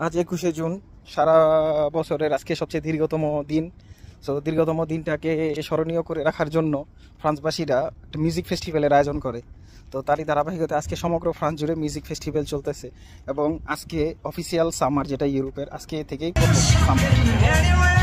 আজ 21শে জুন, সারা বছরের আজকে সবচেয়ে দীর্ঘতম দিন। সো দীর্ঘতম দিনটাকে স্মরণীয় করে রাখার জন্য ফ্রান্সবাসীরা একটা মিউজিক ফেস্টিভ্যালের আয়োজন করে। তো তারই ধারাবাহিকতা আজকে সমগ্র ফ্রান্স জুড়ে মিউজিক ফেস্টিভ্যাল চলতেছে এবং আজকে অফিসিয়াল সামার, যেটা ইউরোপের, আজকে থেকেই সামার।